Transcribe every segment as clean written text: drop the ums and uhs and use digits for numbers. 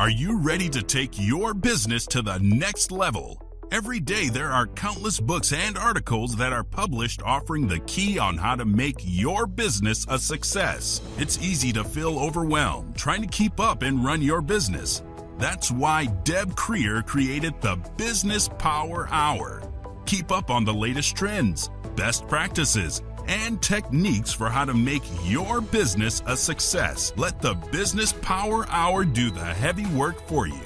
Are you ready to take your business to the next level? Every day there are countless books and articles that are published offering the key on how to make your business a success. It's easy to feel overwhelmed trying to keep up and run your business. That's why Deb Creer created the Business Power Hour. Keep up on the latest trends, best practices, and techniques for how to make your business a success. Let the Business Power Hour do the heavy work for you.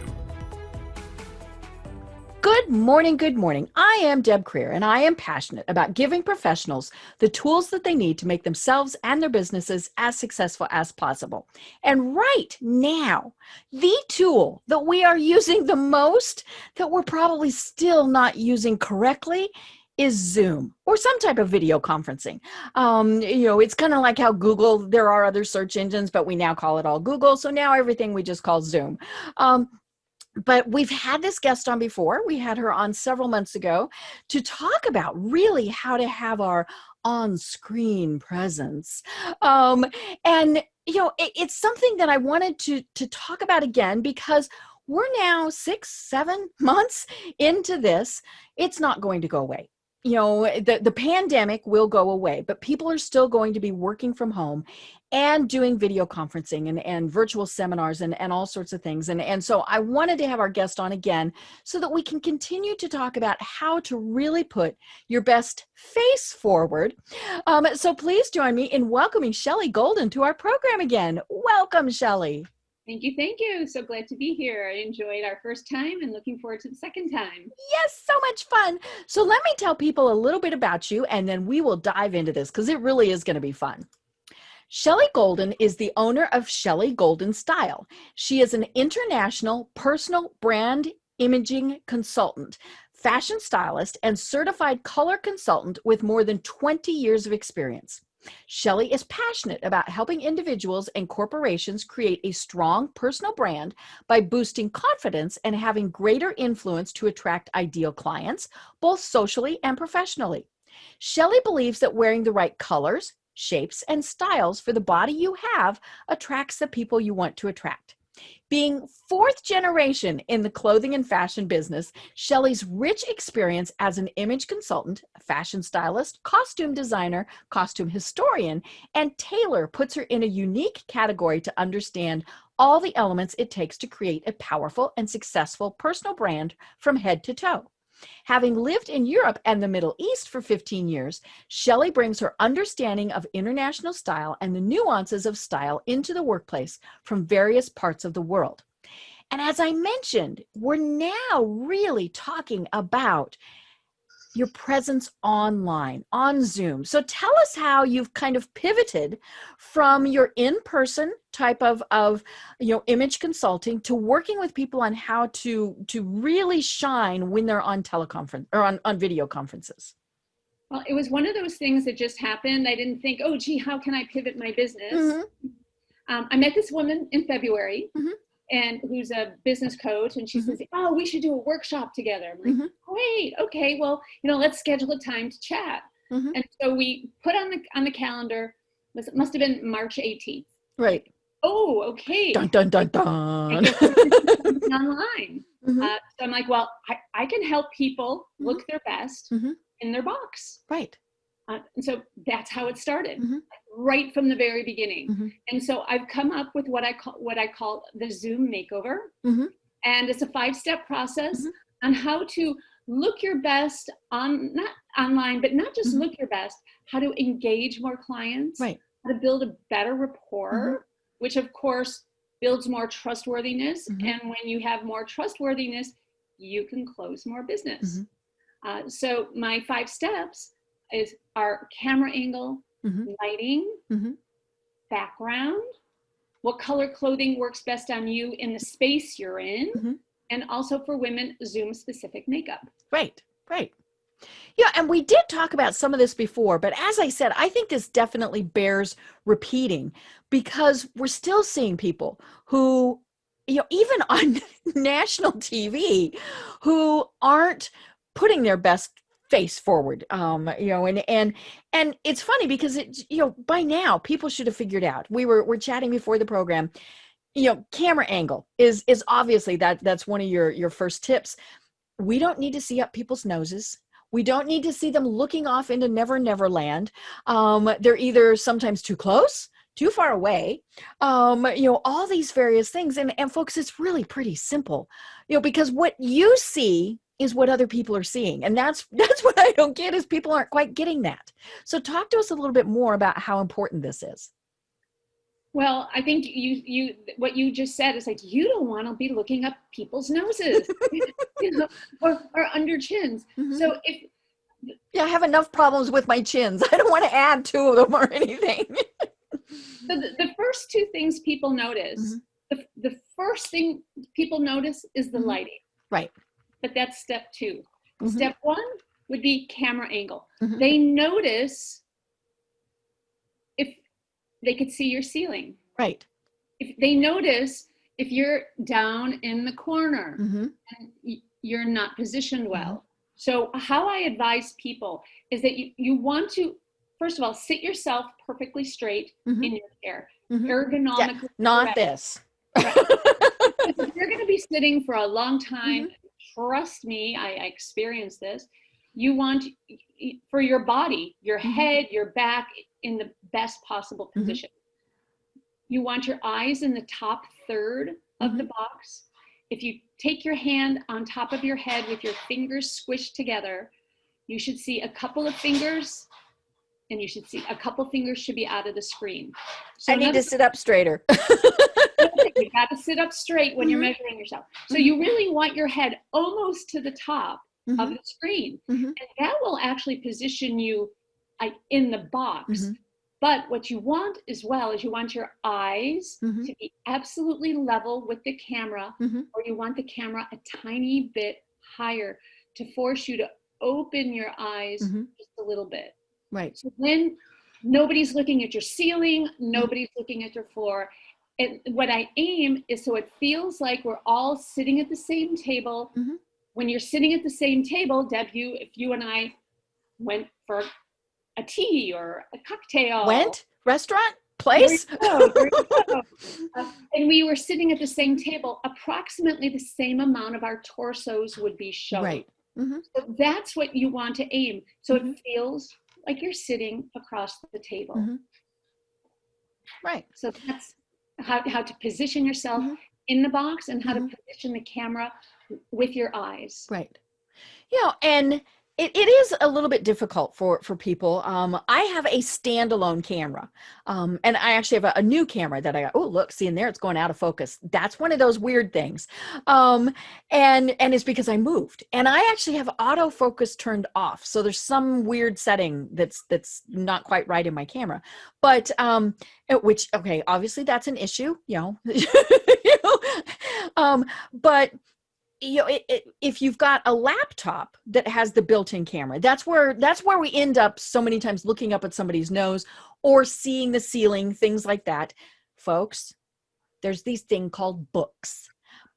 Good morning, good morning. I am Deb Creer, and I am passionate about giving professionals the tools that they need to make themselves and their businesses as successful as possible. And right now, the tool that we are using the most, that we're probably still not using correctly, is Zoom or some type of video conferencing. It's kind of like how Google, there are other search engines, but we now call it all Google. So now everything we just call Zoom. But we've had this guest on before. We had her on several months ago to talk about really how to have our on-screen presence. It's something that I wanted to talk about again because we're now 6-7 months into this. It's not going to go away. The pandemic will go away, but people are still going to be working from home and doing video conferencing and virtual seminars and all sorts of things. And so I wanted to have our guest on again so that we can continue to talk about how to really put your best face forward. So please join me in welcoming Shelley Golden to our program again. Welcome, Shelley. Thank you. Thank you. So glad to be here. I enjoyed our first time and looking forward to the second time. Yes, so much fun. So let me tell people a little bit about you, and then we will dive into this because it really is going to be fun. Shelley Golden is the owner of Shelley Golden Style. She is an international personal brand imaging consultant, fashion stylist, and certified color consultant with more than 20 years of experience. Shelley is passionate about helping individuals and corporations create a strong personal brand by boosting confidence and having greater influence to attract ideal clients, both socially and professionally. Shelley believes that wearing the right colors, shapes, and styles for the body you have attracts the people you want to attract. Being fourth generation in the clothing and fashion business, Shelley's rich experience as an image consultant, fashion stylist, costume designer, costume historian, and tailor puts her in a unique category to understand all the elements it takes to create a powerful and successful personal brand from head to toe. Having lived in Europe and the Middle East for 15 years, Shelley brings her understanding of international style and the nuances of style into the workplace from various parts of the world. And as I mentioned, we're now really talking about your presence online, on Zoom. So tell us how you've kind of pivoted from your in-person type of image consulting to working with people on how to really shine when they're on teleconference or on video conferences. Well, it was one of those things that just happened. I didn't think, oh, gee, how can I pivot my business? Mm-hmm. I met this woman in February. Mm-hmm. And who's a business coach, and she mm-hmm. says, oh, we should do a workshop together. I'm like, mm-hmm. Great, okay, well, let's schedule a time to chat. Mm-hmm. And so we put on the calendar, it must have been March 18th. Right. Oh, okay. Dun, dun, dun, dun. I guess it's online. Mm-hmm. So I'm like, well, I can help people mm-hmm. look their best mm-hmm. in their box. Right. And so that's how it started, mm-hmm. right from the very beginning. Mm-hmm. And so I've come up with what I call the Zoom makeover. Mm-hmm. And it's a 5-step process mm-hmm. on how to look your best not online, but not just mm-hmm. look your best, how to engage more clients, right. how to build a better rapport, mm-hmm. which of course builds more trustworthiness. Mm-hmm. And when you have more trustworthiness, you can close more business. Mm-hmm. So my 5 steps is our camera angle, mm-hmm. lighting, mm-hmm. background, what color clothing works best on you in the space you're in, mm-hmm. and also for women, Zoom specific makeup. Right. Yeah, and we did talk about some of this before, but as I said, I think this definitely bears repeating because we're still seeing people who, even on national TV, who aren't putting their best face forward, and it's funny because by now people should have figured out. We're chatting before the program. camera angle is obviously that's one of your first tips. We don't need to see up people's noses. We don't need to see them looking off into Never Never Land. They're either sometimes too close, too far away, all these various things. And folks, it's really pretty simple, because what you see is what other people are seeing. And that's what I don't get, is people aren't quite getting that. So talk to us a little bit more about how important this is. Well, I think you what you just said is like, you don't want to be looking up people's noses, or under chins. So I have enough problems with my chins. I don't want to add two of them or anything. So the first two things people notice, the first thing people notice is the lighting. Right. But that's step two. Step one would be camera angle. They notice if they could see your ceiling. Right. If they notice if you're down in the corner and you're not positioned well. So how I advise people is that you want to, first of all, sit yourself perfectly straight in your chair, ergonomically. Yeah, not this. Right. If you're going to be sitting for a long time, trust me, I experienced this. You want, for your body, your head, your back, in the best possible position. You want your eyes in the top third of the box. If you take your hand on top of your head with your fingers squished together, you should see a couple of fingers, and you should see a couple fingers should be out of the screen. So I need to sit up straighter. You got to sit up straight when you're measuring yourself. So you really want your head almost to the top of the screen. And that will actually position you in the box. But what you want as well is you want your eyes to be absolutely level with the camera, or you want the camera a tiny bit higher to force you to open your eyes just a little bit. Right. So then nobody's looking at your ceiling, nobody's looking at your floor. And what I aim is so it feels like we're all sitting at the same table. When you're sitting at the same table, Deb, if you and I went for a tea or a cocktail. Restaurant? Place? There you go. And we were sitting at the same table, approximately the same amount of our torsos would be shown. Right. So that's what you want to aim. So it feels like you're sitting across the table. Right. So that's how to position yourself in the box, and how to position the camera with your eyes. Right. And it is a little bit difficult for people. I have a standalone camera, and I actually have a new camera that I got. Oh, look, see in there, it's going out of focus. That's one of those weird things. And it's because I moved, and I actually have autofocus turned off. So there's some weird setting that's not quite right in my camera, but okay, obviously that's an issue, but if you've got a laptop that has the built-in camera, that's where we end up so many times looking up at somebody's nose or seeing the ceiling, things like that. Folks, there's these thing called books.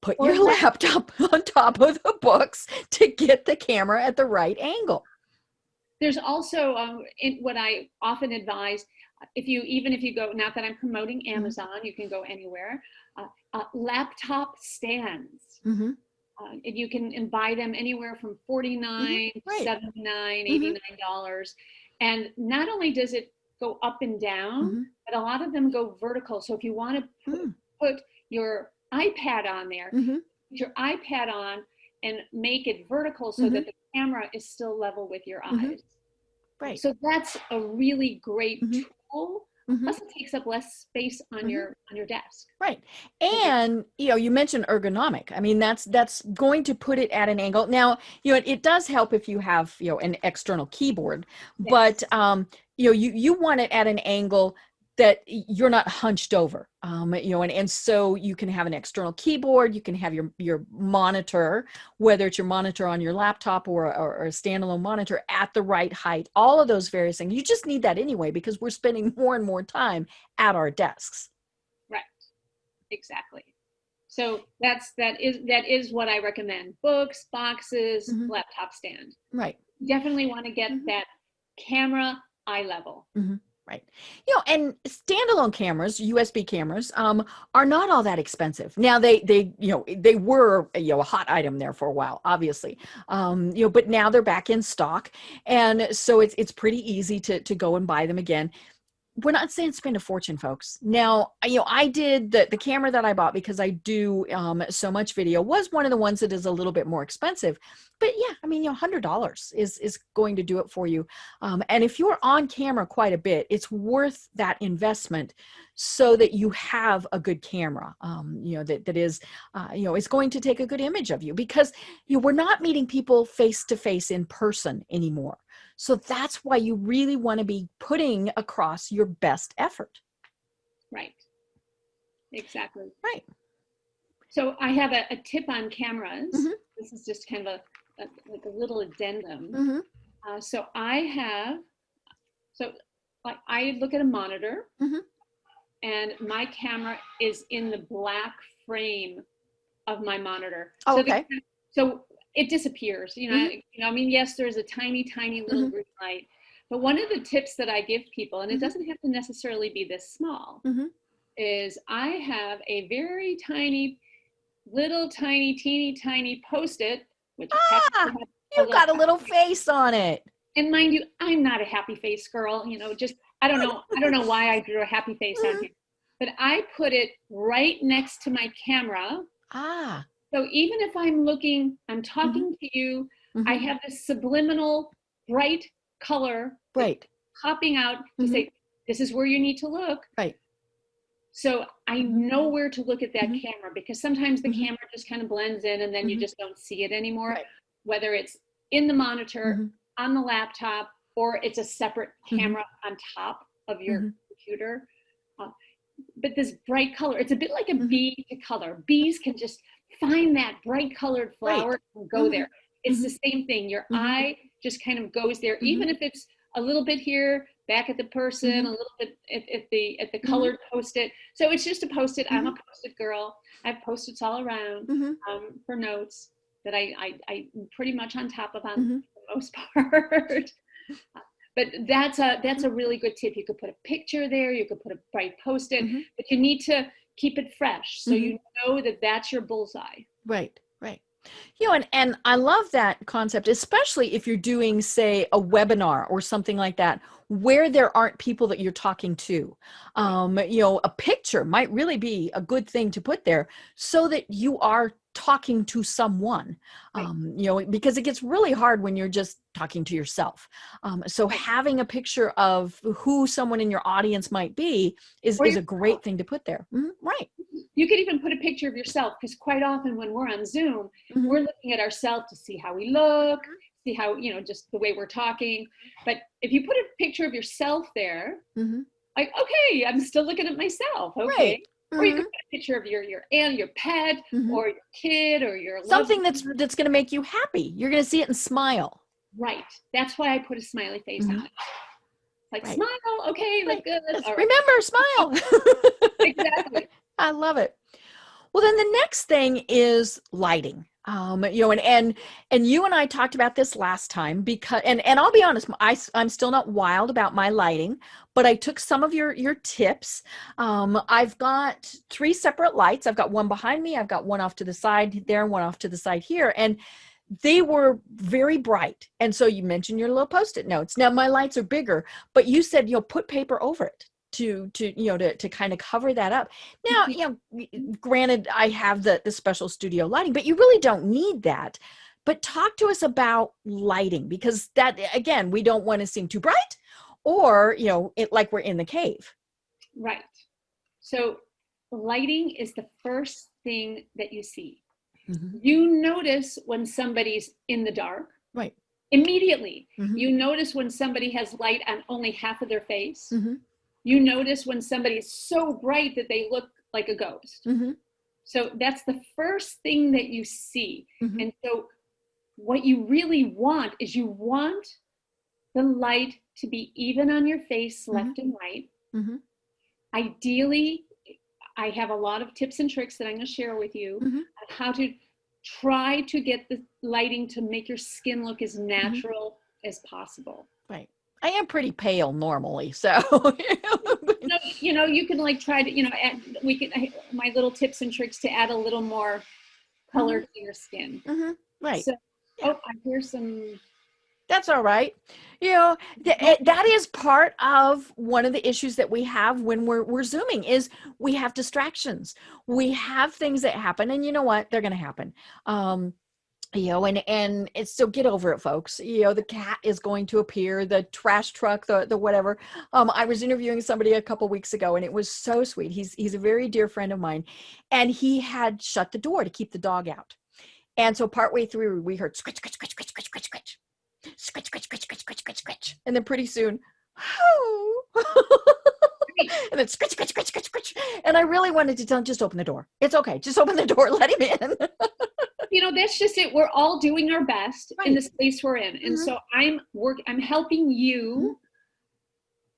Put your laptop on top of the books to get the camera at the right angle. There's also what I often advise, if you go, not that I'm promoting Amazon, you can go anywhere, laptop stands. And you can buy them anywhere from $49, $79, $89. And not only does it go up and down, but a lot of them go vertical. So if you want to put your iPad on there, put your iPad on and make it vertical so that the camera is still level with your eyes. Right. So that's a really great tool. Plus it takes up less space on your desk. Right. And, you mentioned ergonomic. I mean, that's going to put it at an angle. Now, it does help if you have, an external keyboard, but, you want it at an angle that you're not hunched over, and so you can have an external keyboard, you can have your monitor, whether it's your monitor on your laptop or a standalone monitor at the right height, all of those various things. You just need that anyway, because we're spending more and more time at our desks. Right. Exactly. So that is what I recommend. Books, boxes, laptop stand. Right. Definitely want to get that camera eye level. Right. And standalone cameras, USB cameras, are not all that expensive. Now they were, a hot item there for a while, obviously. But now they're back in stock. And so it's pretty easy to go and buy them again. We're not saying spend a fortune, folks. Now, I did the camera that I bought because I do so much video was one of the ones that is a little bit more expensive. But yeah, $100 is going to do it for you. And if you're on camera quite a bit, it's worth that investment so that you have a good camera, that is, is going to take a good image of you, because we're not meeting people face to face in person anymore. So that's why you really want to be putting across your best effort. Right. Exactly. Right. So I have a tip on cameras. Mm-hmm. This is just kind of like a little addendum. Mm-hmm. So I look at a monitor, Mm-hmm. and my camera is in the black frame of my monitor. Oh, so okay. So it disappears, Mm-hmm. Yes, there's a tiny little Mm-hmm. green light, but one of the tips that I give people, and it Mm-hmm. doesn't have to necessarily be this small, Mm-hmm. is I have a very tiny, teeny tiny Post-it, which happens to have a You've little got a little face on it. and mind you, I'm not a happy face girl, just, I don't know why I drew a happy face on here, but I put it right next to my camera. Ah. So even if I'm talking to you, Mm-hmm. I have this subliminal bright color Right. popping out to Mm-hmm. say, this is where you need to look. Right. So I know where to look at that Mm-hmm. camera, because sometimes the Mm-hmm. camera just kind of blends in and then you Mm-hmm. just don't see it anymore, Right. whether it's in the monitor, Mm-hmm. on the laptop, or it's a separate camera Mm-hmm. on top of your Mm-hmm. computer. But this bright color, it's a bit like a Mm-hmm. bee to color. Bees can just find that bright colored flower Right. and go Mm-hmm. there. It's Mm-hmm. the same thing. Your Mm-hmm. eye just kind of goes there, Mm-hmm. even if it's a little bit here, back at the person, Mm-hmm. a little bit at the Mm-hmm. colored Post-it. So it's just a Post-it. Mm-hmm. I'm a Post-it girl. I have Post-its all around Mm-hmm. for notes that I'm pretty much on top of Mm-hmm. for the most part. But that's a really good tip. You could put a picture there. You could put a bright Post-it, Mm-hmm. but you need to keep it fresh so Mm-hmm. you know that that's your bullseye. Right. Right. And I love that concept, especially if you're doing, say, a webinar or something like that, where there aren't people that you're talking to. A picture might really be a good thing to put there so that you are talking to someone, because it gets really hard when you're just talking to yourself. So having a picture of who someone in your audience might be is a great thing to put there. Mm-hmm. Right. You could even put a picture of yourself, because quite often when we're on Zoom, Mm-hmm. we're looking at ourselves to see how we look, see how, just the way we're talking. But if you put a picture of yourself there, Mm-hmm. like, okay, I'm still looking at myself. Okay. Right. Mm-hmm. Or you could put a picture of your aunt, your pet, Mm-hmm. or your kid, or your something that's going to make you happy. You're going to see it and smile. Right. That's why I put a smiley face Mm-hmm. on it. Like, right. Smile. Okay, look good. All right. Remember, smile. Exactly. I love it. Well, then the next thing is lighting. And you and I talked about this last time, because, and I'll be honest, I'm still not wild about my lighting, but I took some of your tips. I've got 3 separate lights. I've got one behind me. I've got one off to the side there and one off to the side here. And they were very bright. And so you mentioned your little Post-it notes. Now my lights are bigger, but you said, put paper over it to kind of cover that up. Now, granted, I have the special studio lighting, but you really don't need that. But talk to us about lighting, because that, again, we don't want to seem too bright or, like we're in the cave. Right. So lighting is the first thing that you see. Mm-hmm. You notice when somebody's in the dark. Right. Immediately. Mm-hmm. You notice when somebody has light on only half of their face. Mm-hmm. You notice when somebody is so bright that they look like a ghost. Mm-hmm. So that's the first thing that you see. Mm-hmm. And so what you really want is you want the light to be even on your face, mm-hmm. left and right. Mm-hmm. Ideally, I have a lot of tips and tricks that I'm going to share with you mm-hmm. on how to try to get the lighting to make your skin look as natural mm-hmm. as possible. Right. I am pretty pale normally, so. You can like try to, my little tips and tricks to add a little more color to your skin. Right. So, I hear some. That's all right. That is part of one of the issues that we have when we're Zooming is we have distractions. We have things that happen, and you know what? They're going to happen. And it's, so get over it, folks. The cat is going to appear, the trash truck, the whatever. I was interviewing somebody a couple weeks ago, and it was so sweet. He's a very dear friend of mine, and he had shut the door to keep the dog out. And so partway through, we heard scratch, scratch, scratch, scratch, scratch, scratch, scratch, scratch, scratch, scratch, scratch, scratch, scratch, scratch, and then pretty soon, and then scratch, scratch, scratch, scratch, scratch. And I really wanted to tell him, just open the door. It's okay. Just open the door. Let him in. That's just it. We're all doing our best in the space we're in. And so I'm helping you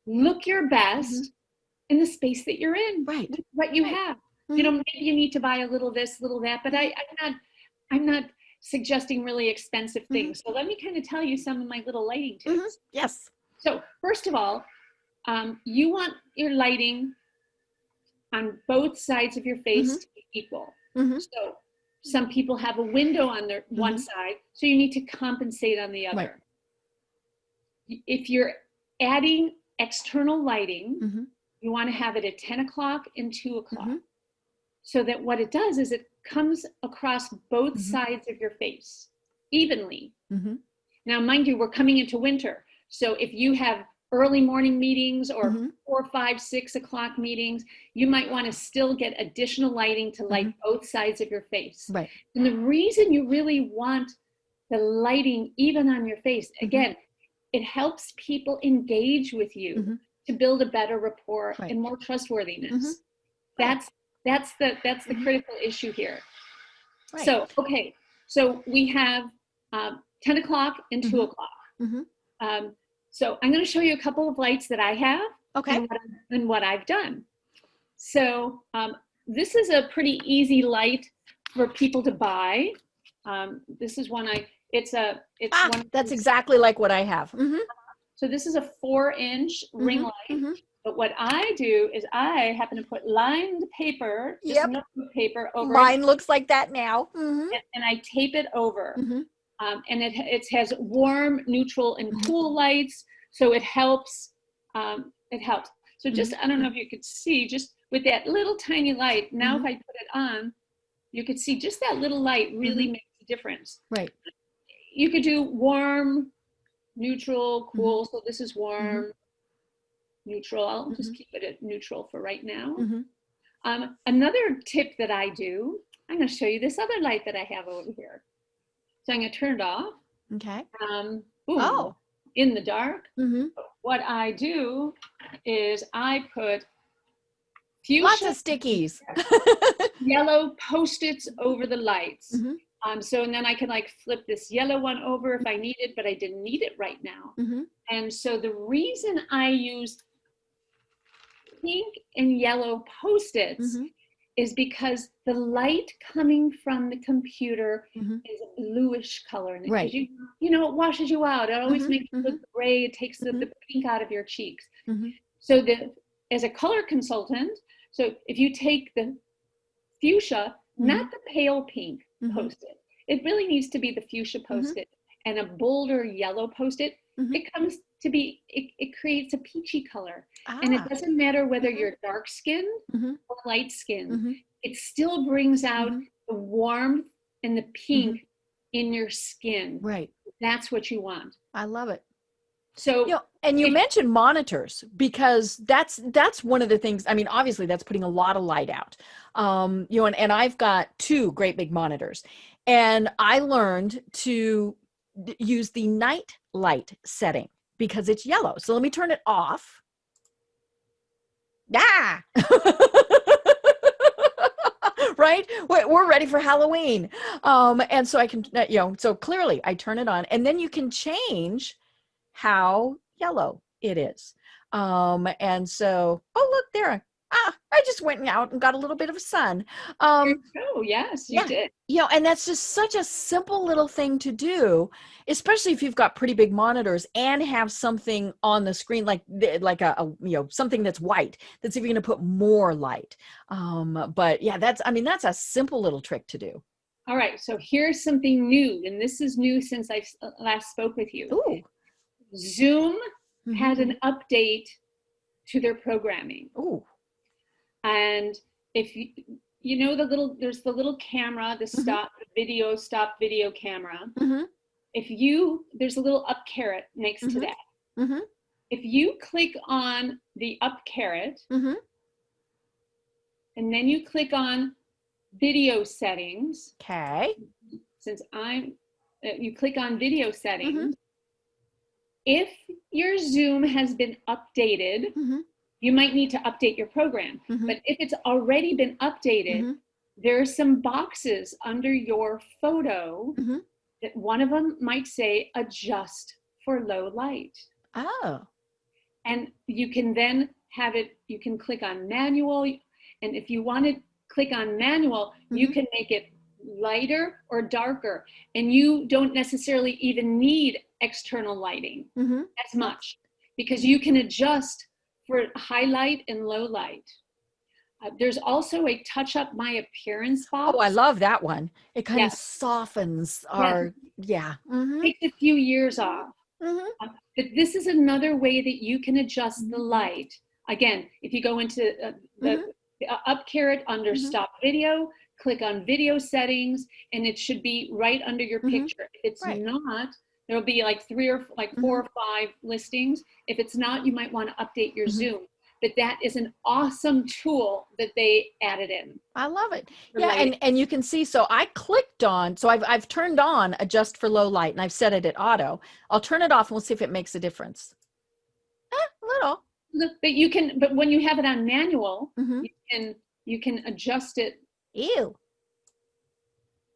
look your best in the space that you're in, right? What you have. Maybe you need to buy a little this, little that, but I'm not suggesting really expensive things. So let me kind of tell you some of my little lighting tips. Yes. So first of all, you want your lighting on both sides of your face to be equal. So some people have a window on their one side, so you need to compensate on the other. Right. If you're adding external lighting, you want to have it at 10 o'clock and 2 o'clock. So that what it does is it comes across both sides of your face evenly. Now, mind you, we're coming into winter. So if you have early morning meetings or 4, 5, 6 o'clock meetings, you might want to still get additional lighting to light both sides of your face. Right. And the reason you really want the lighting even on your face, again, it helps people engage with you to build a better rapport and more trustworthiness. That's the critical issue here. Right. So, okay. So we have 10 o'clock and 2 o'clock. So I'm going to show you a couple of lights that I have and what I've done. So this is a pretty easy light for people to buy. This is one that's exactly like what I have. So this is a 4-inch ring light. But what I do is I happen to put lined paper, just notebook paper over. Mine looks like that now. And I tape it over. And it has warm, neutral, and cool lights, so it helps. So just, I don't know if you could see, just with that little tiny light, now if I put it on, you could see just that little light really makes a difference. Right. You could do warm, neutral, cool. So this is warm, neutral. I'll just keep it at neutral for right now. Another tip that I do, I'm going to show you this other light that I have over here. So I'm going to turn it off. Okay. In the dark. What I do is I put fuchsia, lots of stickies, yellow Post-its over the lights. So and then I can like flip this yellow one over if I need it, but I didn't need it right now. And so the reason I use pink and yellow Post-its is because the light coming from the computer is a bluish color. And right. It washes you out. It always makes you look gray. It takes the pink out of your cheeks. So as a color consultant, so if you take the fuchsia, not the pale pink Post-it, it really needs to be the fuchsia Post-it and a bolder yellow Post-it. It comes to be, it creates a peachy color. And it doesn't matter whether you're dark skinned or light skinned. It still brings out the warmth and the pink in your skin. Right. That's what you want. I love it. So, and you mentioned monitors, because that's one of the things. I mean, obviously that's putting a lot of light out. And I've got 2 great big monitors, and I learned to use the night light setting because it's yellow. So let me turn it off. Right? We're ready for Halloween. And so I can, so clearly I turn it on, and then you can change how yellow it is. And so, oh, look there. I just went out and got a little bit of sun. Oh, yes, you did. And that's just such a simple little thing to do, especially if you've got pretty big monitors and have something on the screen like a something that's white, that's even going to put more light. But yeah, that's a simple little trick to do. All right, so here's something new, and this is new since I last spoke with you. Ooh. Zoom had an update to their programming. Ooh. And if there's the little camera, the stop video camera. There's a little up caret next to that. If you click on the up caret, and then you click on video settings. Okay. You click on video settings. If your Zoom has been updated, you might need to update your program. But if it's already been updated, there are some boxes under your photo that one of them might say adjust for low light. Oh. And you can then you can click on manual. And if you want to click on manual, you can make it lighter or darker. And you don't necessarily even need external lighting as much, because you can adjust for high light and low light. There's also a touch up my appearance box. Oh, I love that one. It kind of softens our, takes a few years off. But this is another way that you can adjust the light. Again, if you go into the up caret under stop video, click on video settings, and it should be right under your picture. If it's not, there'll be like 4 or 5 listings. If it's not, you might want to update your Zoom. But that is an awesome tool that they added in. I love it. And you can see, so I clicked on, so I've turned on adjust for low light, and I've set it at auto. I'll turn it off and we'll see if it makes a difference. A little. But when you have it on manual, you can adjust it. Ew.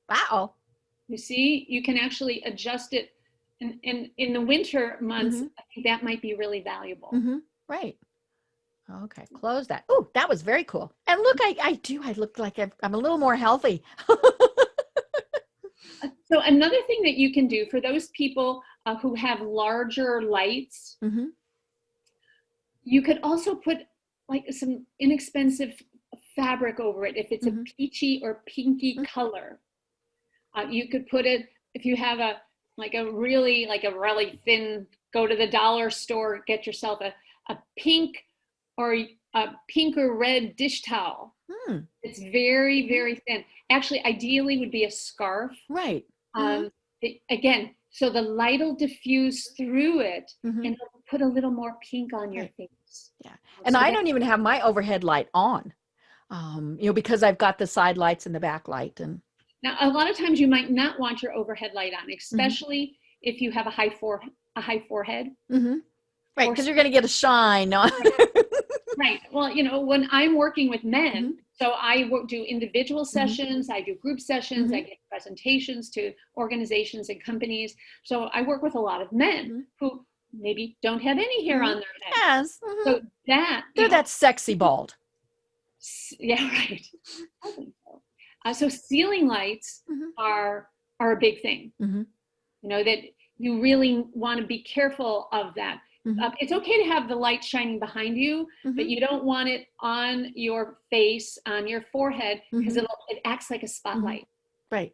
Wow. You see, you can actually adjust it. And in the winter months, I think that might be really valuable. Right. Okay, close that. Oh, that was very cool. And look, I look like I'm a little more healthy. So another thing that you can do for those people who have larger lights, you could also put like some inexpensive fabric over it. If it's a peachy or pinky color, you could put it, if you have a really thin, go to the dollar store, get yourself a pink or a pink or red dish towel. It's very, very thin. Actually, ideally would be a scarf. Right. Again, so the light will diffuse through it and it'll put a little more pink on your face. Yeah. And I don't even have my overhead light on, because I've got the side lights and the back light. And now, a lot of times you might not want your overhead light on, especially if you have a high forehead. Right, because you're going to get a shine on. Right. Well, when I'm working with men, so I do individual sessions, I do group sessions, I give presentations to organizations and companies. So I work with a lot of men who maybe don't have any hair on their head. Yes. So they're that sexy bald. Yeah, right. I think so. So ceiling lights are a big thing. That you really want to be careful of that. It's okay to have the light shining behind you, but you don't want it on your face, on your forehead, because it acts like a spotlight. Right.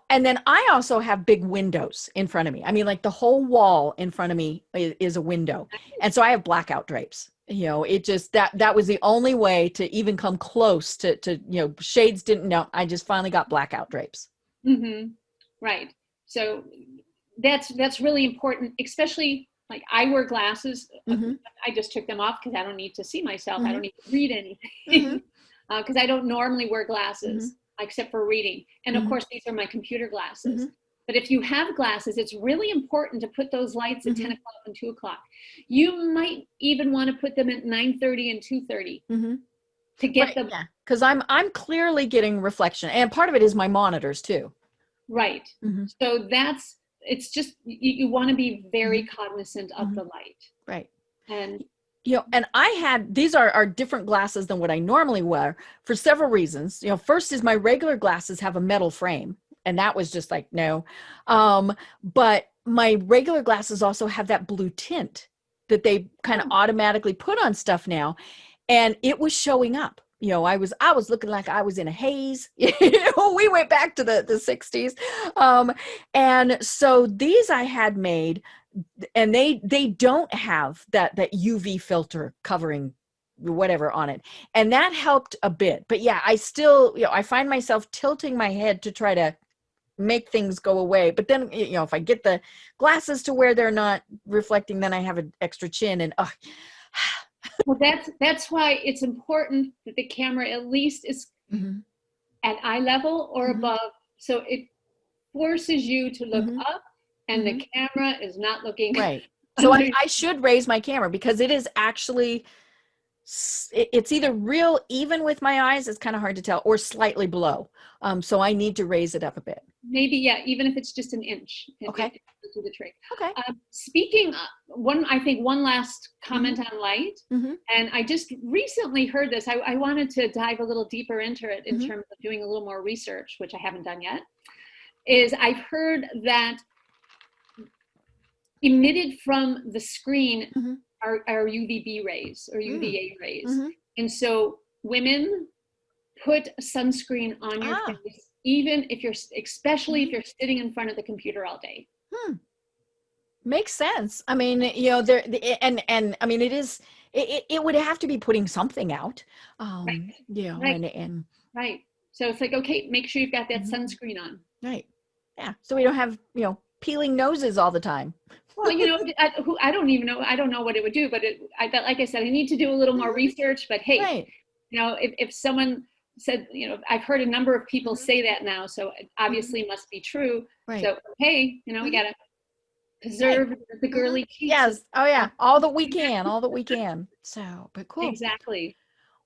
And then I also have big windows in front of me. I mean, like the whole wall in front of me is a window. And so I have blackout drapes. It just, that was the only way to even come close to shades didn't know. I just finally got blackout drapes. Right. So that's really important, especially like I wear glasses. I just took them off because I don't need to see myself. I don't need to read anything because I don't normally wear glasses except for reading. And of course, these are my computer glasses. But if you have glasses, it's really important to put those lights at 10 o'clock and 2 o'clock. You might even want to put them at 9:30 and 2:30 to get them. Yeah, because I'm clearly getting reflection, and part of it is my monitors too. Right. So it's just, you want to be very cognizant of the light. Right. And And these are different glasses than what I normally wear for several reasons. First is my regular glasses have a metal frame, and that was just like, no. But my regular glasses also have that blue tint that they kind of automatically put on stuff now. And it was showing up. I was looking like I was in a haze. We went back to the 60s. And so these I had made, and they don't have that UV filter covering whatever on it. And that helped a bit. But yeah, I still, I find myself tilting my head to try to make things go away. But then, if I get the glasses to where they're not reflecting, then I have an extra chin and well, that's why it's important that the camera at least is at eye level or above. So it forces you to look up, and the camera is not looking right. So I should raise my camera, because it is actually, it's either real even with my eyes, it's kind of hard to tell, or slightly below. So I need to raise it up a bit. Maybe, yeah, even if it's just an inch. Okay. It do the trick. Okay. Speaking I think one last comment on light, and I just recently heard this. I wanted to dive a little deeper into it in terms of doing a little more research, which I haven't done yet. Is I've heard that emitted from the screen are UVB rays or UVA rays. And so women, put sunscreen on your face, even if especially if you're sitting in front of the computer all day. Makes sense. I mean, there, and I mean, it would have to be putting something out. Right. And right. So it's like, okay, make sure you've got that sunscreen on. Right. Yeah. So we don't have, peeling noses all the time. Well, I don't even know. I don't know what it would do, but like I said, I need to do a little more research. But hey, if someone said, I've heard a number of people say that now, so it obviously must be true. Right. So hey, we gotta preserve the girly cheeks. Yes. Oh yeah. All that we can. So, but cool. Exactly.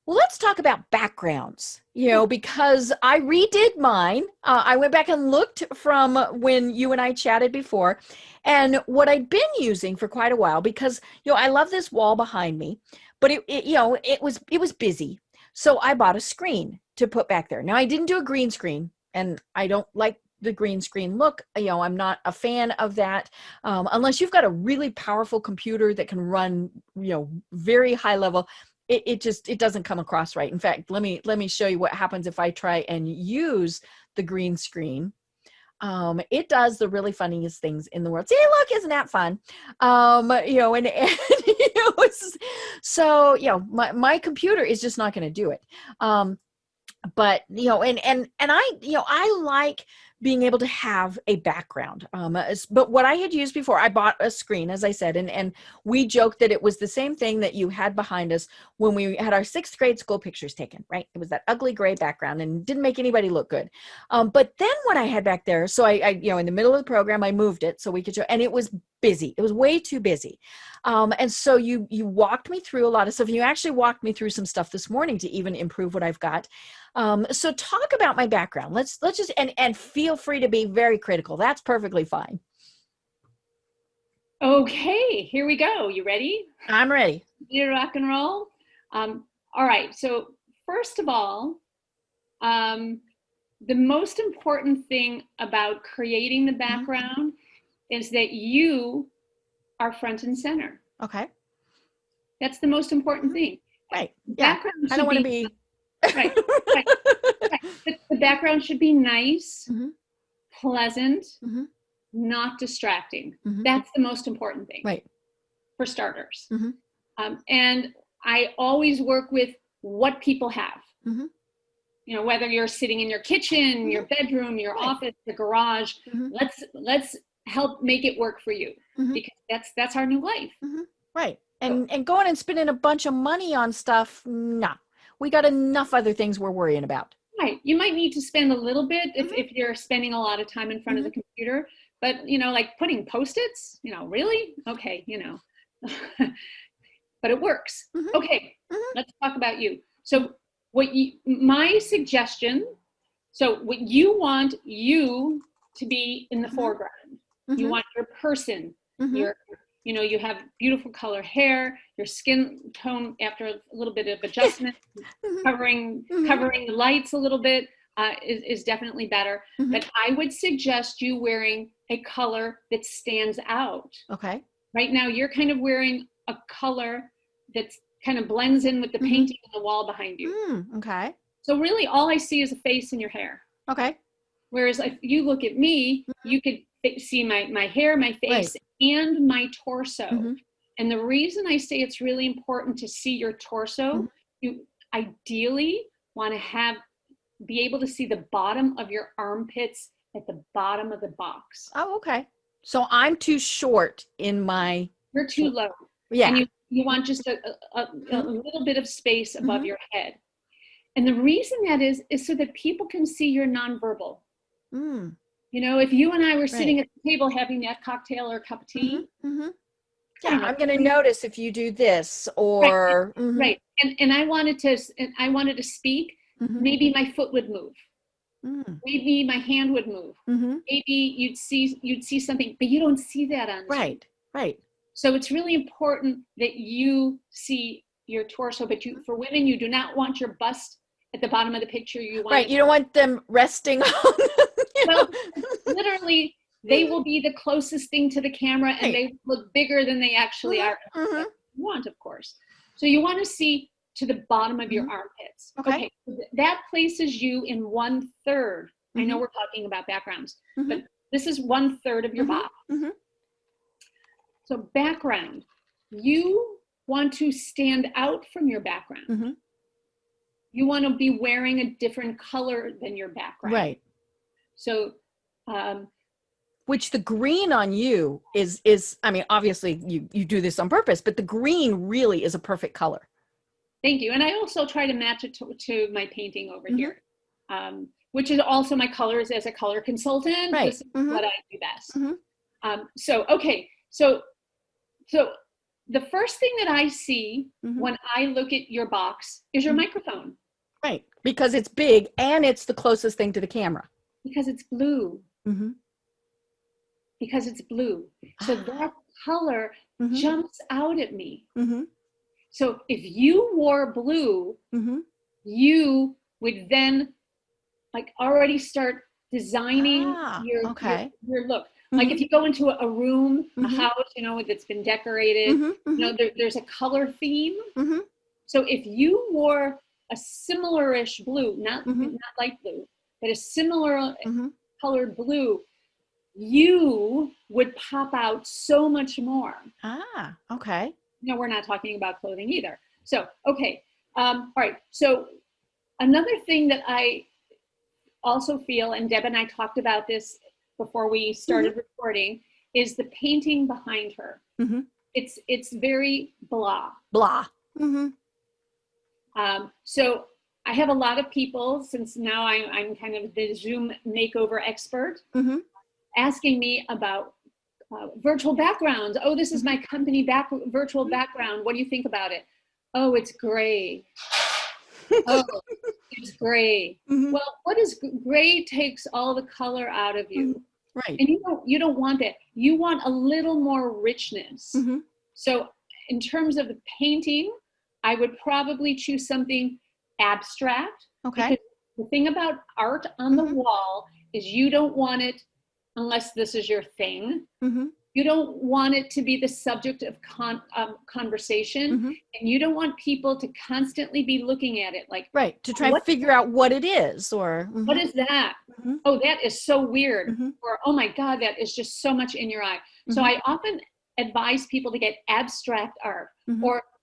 Well, let's talk about backgrounds, because I redid mine. I went back and looked from when you and I chatted before, and what I'd been using for quite a while, because, I love this wall behind me, but it was busy. So I bought a screen to put back there. Now, I didn't do a green screen, and I don't like the green screen look. I'm not a fan of that, unless you've got a really powerful computer that can run, very high level. It doesn't come across right. In fact, let me show you what happens if I try and use the green screen. It does the really funniest things in the world. See, look, isn't that fun? So my computer is just not going to do it. But I like being able to have a background. But what I had used before, I bought a screen, as I said, and we joked that it was the same thing that you had behind us when we had our 6th grade school pictures taken, right? It was that ugly gray background and didn't make anybody look good. But then what I had back there, so I in the middle of the program, I moved it so we could show, and it was busy. It was way too busy. And so you walked me through a lot of stuff. You actually walked me through some stuff this morning to even improve what I've got. So talk about my background. Let's just, and feel free to be very critical. That's perfectly fine. Okay, here we go. You ready? I'm ready. You rock and roll. All right. So first of all, the most important thing about creating the background is that you are front and center. Okay. That's the most important thing. Right. Yeah. I don't want to be. Right. The background should be nice, pleasant, not distracting. That's the most important thing. Right. For starters. And I always work with what people have. Whether you're sitting in your kitchen, your bedroom, your office, the garage, let's help make it work for you, because that's our new life. Right. And going and spending a bunch of money on stuff, nah. We got enough other things we're worrying about. Right. You might need to spend a little bit if you're spending a lot of time in front of the computer, but like putting Post-its, really? Okay, but it works. Okay, let's talk about you. So my suggestion, so what you want you to be in the foreground. You want your person, you know, you have beautiful color hair, your skin tone after a little bit of adjustment, covering the lights a little bit is definitely better. But I would suggest you wearing a color that stands out. Okay. Right now, you're kind of wearing a color that's kind of blends in with the painting on the wall behind you. Okay. So really, all I see is a face and your hair. Okay. Whereas if you look at me, you could see my hair, my face, and my torso. And the reason I say it's really important to see your torso, you ideally want to be able to see the bottom of your armpits at the bottom of the box. Oh, okay. So I'm too short in my... You're too low. Yeah. And you want just a little bit of space above your head. And the reason that is so that people can see your nonverbal. You know, if you and I were sitting at the table having that cocktail or cup of tea. Yeah, I'm going to notice if you do this or... Right. And I wanted to speak. Maybe my foot would move. Maybe my hand would move. Maybe you'd see something, but you don't see that on screen. Right. So it's really important that you see your torso, but for women, you do not want your bust at the bottom of the picture. You want you don't want them resting on. Well, literally, they will be the closest thing to the camera, and they look bigger than they actually are. You want, of course. So you want to see to the bottom of your armpits. Okay. That places you in 1/3. I know we're talking about backgrounds, but this is 1/3 of your body. So background, you want to stand out from your background. You want to be wearing a different color than your background. Right. So, which the green on you is, I mean, obviously you do this on purpose, but the green really is a perfect color. Thank you. And I also try to match it to my painting over here, which is also my colors as a color consultant. Right. This is what I do best. So the first thing that I see when I look at your box is your microphone. Right. Because it's big and it's the closest thing to the camera. Because it's blue. Because it's blue. So that color jumps out at me. So if you wore blue, you would then like already start designing your look. Like if you go into a room, a house, you know, that's been decorated, you know, there's a color theme. So if you wore a similar-ish blue, not light blue, but a similar colored blue, you would pop out so much more. Okay. No, we're not talking about clothing either. So, okay. All right. So another thing that I also feel, and Deb and I talked about this before we started recording, is the painting behind her. It's very blah. So I have a lot of people, since now I'm kind of the Zoom makeover expert, asking me about virtual backgrounds. Oh, this is my company virtual background. What do you think about it? Oh, it's gray. Oh, it's gray. Well, what is gray? Takes all the color out of you. Right. And you don't want that. You want a little more richness. So in terms of the painting, I would probably choose something abstract. Okay. Because the thing about art on the wall is you don't want it, unless this is your thing, you don't want it to be the subject of conversation, and you don't want people to constantly be looking at it like, to try and figure out what it is, or what is that? Oh, that is so weird, or oh my God, that is just so much in your eye. So I often advise people to get abstract art,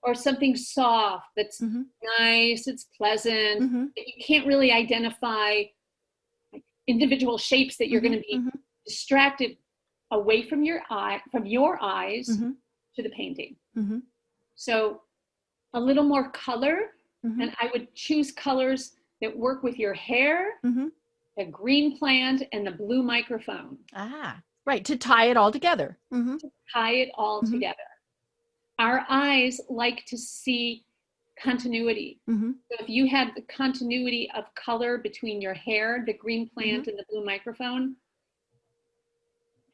or something soft that's nice, it's pleasant. You can't really identify individual shapes that you're going to be distracted away from your eyes to the painting. So a little more color, and I would choose colors that work with your hair, the green plant, and the blue microphone. Right, to tie it all together. To tie it all together. Our eyes like to see continuity. So if you had the continuity of color between your hair, the green plant, and the blue microphone,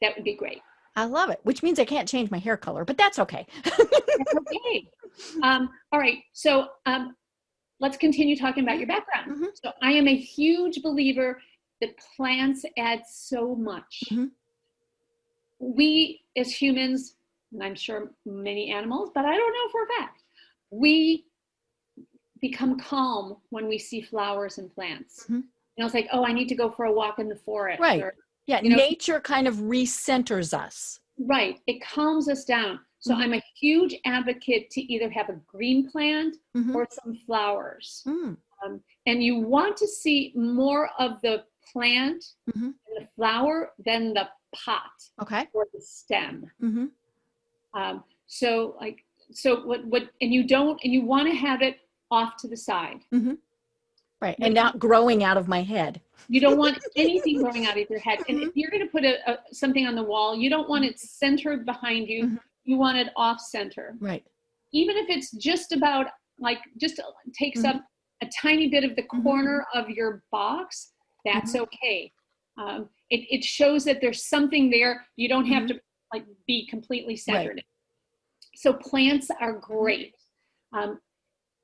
that would be great. I love it, which means I can't change my hair color, but that's okay. That's okay. All right. So let's continue talking about your background. Mm-hmm. So I am a huge believer that plants add so much. Mm-hmm. We as humans, and I'm sure many animals, but I don't know for a fact, we become calm when we see flowers and plants. Mm-hmm. You know, it's like, oh, I need to go for a walk in the forest. Right. Or, yeah. you know, Nature kind of recenters us. right. It calms us down. So Mm-hmm. I'm a huge advocate to either have a green plant Mm-hmm. or some flowers. Mm. And you want to see more of the plant Mm-hmm. and the flower than the pot Okay. or the stem. Mm-hmm. So you want to have it off to the side. Mm-hmm. Right. And not growing out of my head. You don't want anything growing out of your head. And Mm-hmm. if you're going to put something on the wall, you don't want it centered behind you. Mm-hmm. You want it off center. Right. Even if it's just about just takes Mm-hmm. up a tiny bit of the Mm-hmm. corner of your box, that's Mm-hmm. okay. It shows that there's something there. You don't have Mm-hmm. to be completely centered. Right. So plants are great.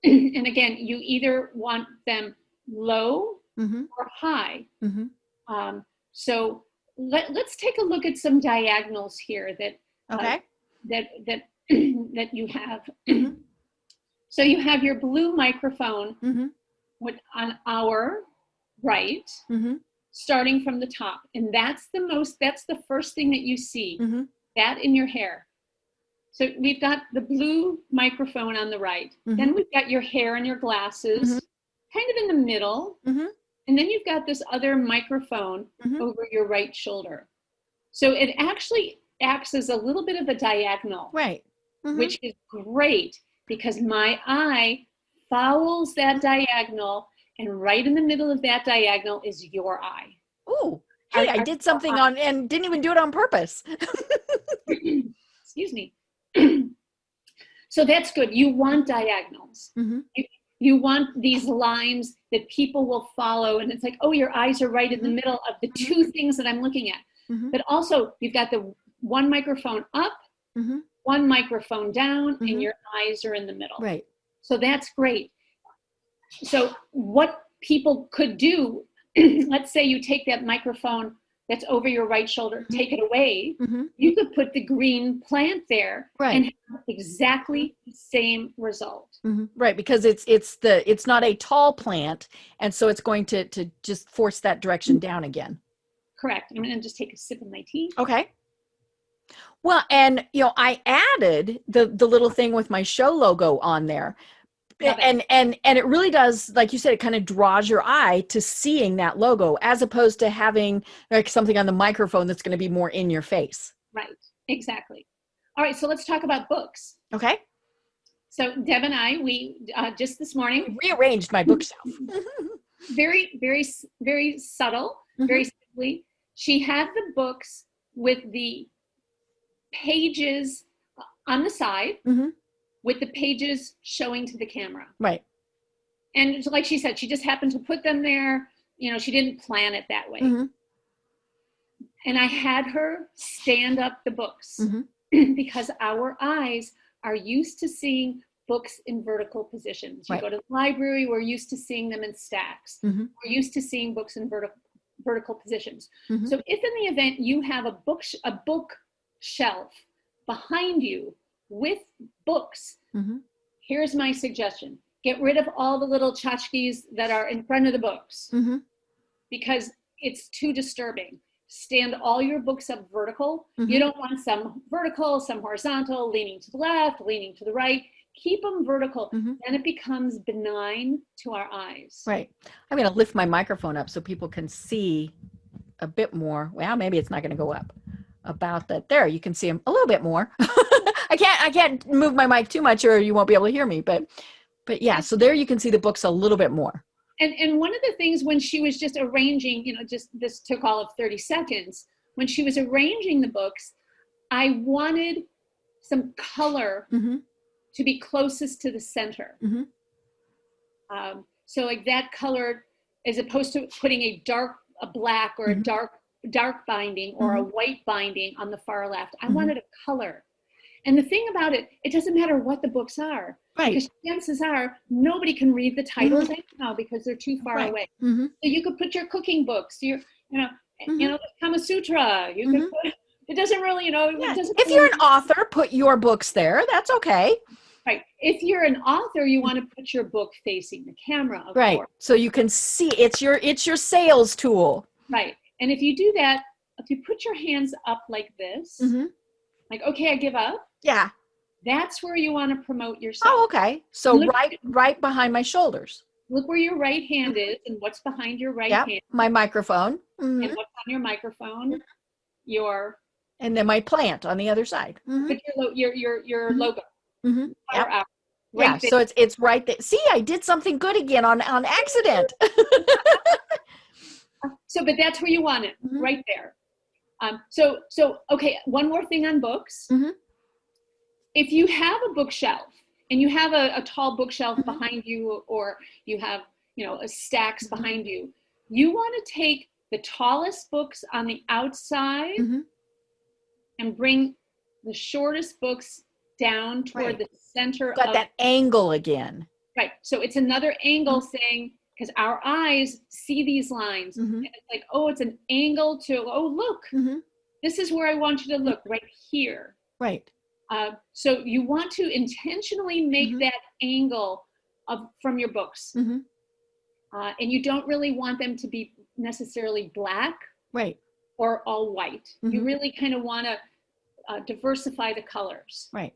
And again, you either want them low Mm-hmm. or high. Mm-hmm. So let's take a look at some diagonals here that Okay. that you have. Mm-hmm. So you have your blue microphone Mm-hmm. on our right, Mm-hmm. starting from the top, and that's the first thing that you see. Mm-hmm. That in your hair. So we've got the blue microphone on the right. Mm-hmm. Then we've got your hair and your glasses, Mm-hmm. kind of in the middle. Mm-hmm. And then you've got this other microphone Mm-hmm. over your right shoulder. So it actually acts as a little bit of a diagonal, Right. Mm-hmm. which is great because my eye follows that diagonal, and right in the middle of that diagonal is your eye. Ooh. Hey, I did something on and didn't even do it on purpose. Excuse me. So that's good. You want diagonals. Mm-hmm. You want these lines that people will follow. And it's like, oh, your eyes are right in the middle of the two things that I'm looking at. Mm-hmm. But also you've got the one microphone up, Mm-hmm. one microphone down, Mm-hmm. and your eyes are in the middle. Right. So that's great. So what people could do, let's say you take that microphone that's over your right shoulder, Mm-hmm. take it away. Mm-hmm. You could put the green plant there, Right. and have exactly the same result. Mm-hmm. Right, because it's not a tall plant, and so it's going to just force that direction down again. Correct. I'm going to just take a sip of my tea. Okay. Well, and I added the little thing with my show logo on there. Love it. And it really does, like you said, it kind of draws your eye to seeing that logo as opposed to having like something on the microphone that's going to be more in your face. Right. Exactly. All right. So let's talk about books. Okay. So Deb and I, we just this morning, Rearranged my bookshelf. very, very, very subtle, Mm-hmm. very simply, she had the books with the pages on the side, Mm-hmm. with the pages showing to the camera. Right. And like she said, she just happened to put them there. She didn't plan it that way. Mm-hmm. And I had her stand up the books Mm-hmm. because our eyes are used to seeing books in vertical positions. You Right. go to the library, we're used to seeing them in stacks. Mm-hmm. We're used to seeing books in vertical positions. Mm-hmm. So if in the event you have a bookshelf behind you with books, Mm-hmm. here's my suggestion. Get rid of all the little tchotchkes that are in front of the books Mm-hmm. because it's too disturbing. Stand all your books up vertical. Mm-hmm. You don't want some vertical, some horizontal, leaning to the left, leaning to the right. Keep them vertical. Mm-hmm. Then it becomes benign to our eyes. Right. I'm going to lift my microphone up so people can see a bit more. Well, maybe it's not going to go up about that. There, you can see them a little bit more. I can't move my mic too much or you won't be able to hear me, but yeah, so there you can see the books a little bit more. And one of the things when she was just arranging, just this took all of 30 seconds. When she was arranging the books, I wanted some color Mm-hmm. to be closest to the center. Mm-hmm. So like that color, as opposed to putting a black or a Mm-hmm. dark dark binding or a white binding on the far left. I wanted a color. And the thing about it, it doesn't matter what the books are. Right. Because chances are nobody can read the titles anyhow because they're too far away. So you could put your cooking books, your, the Kama Sutra. You could put, it doesn't really, it doesn't. If you're an author, put your books there. That's okay. Right. If you're an author, you want to put your book facing the camera, of right. course. So you can see it's your sales tool. Right. And if you do that, if you put your hands up like this, like, okay, I give up. Yeah. That's where you want to promote yourself. Oh, okay. So right behind my shoulders. Look where your right hand is and what's behind your right hand. My microphone. And what's on your microphone. And then my plant on the other side. Put your logo. Yep. Right there. So it's right there. See, I did something good again on accident. But that's where you want it, right there. So okay, one more thing on books. If you have a bookshelf and you have a tall bookshelf behind you, or you have, stacks behind you, you want to take the tallest books on the outside and bring the shortest books down toward the center. Got that angle again. Right. So it's another angle saying, because our eyes see these lines. And it's like, oh, it's an angle to, oh, look, this is where I want you to look, right here. Right. So you want to intentionally make that angle from your books. And you don't really want them to be necessarily black or all white. You really kind of want to diversify the colors. Right.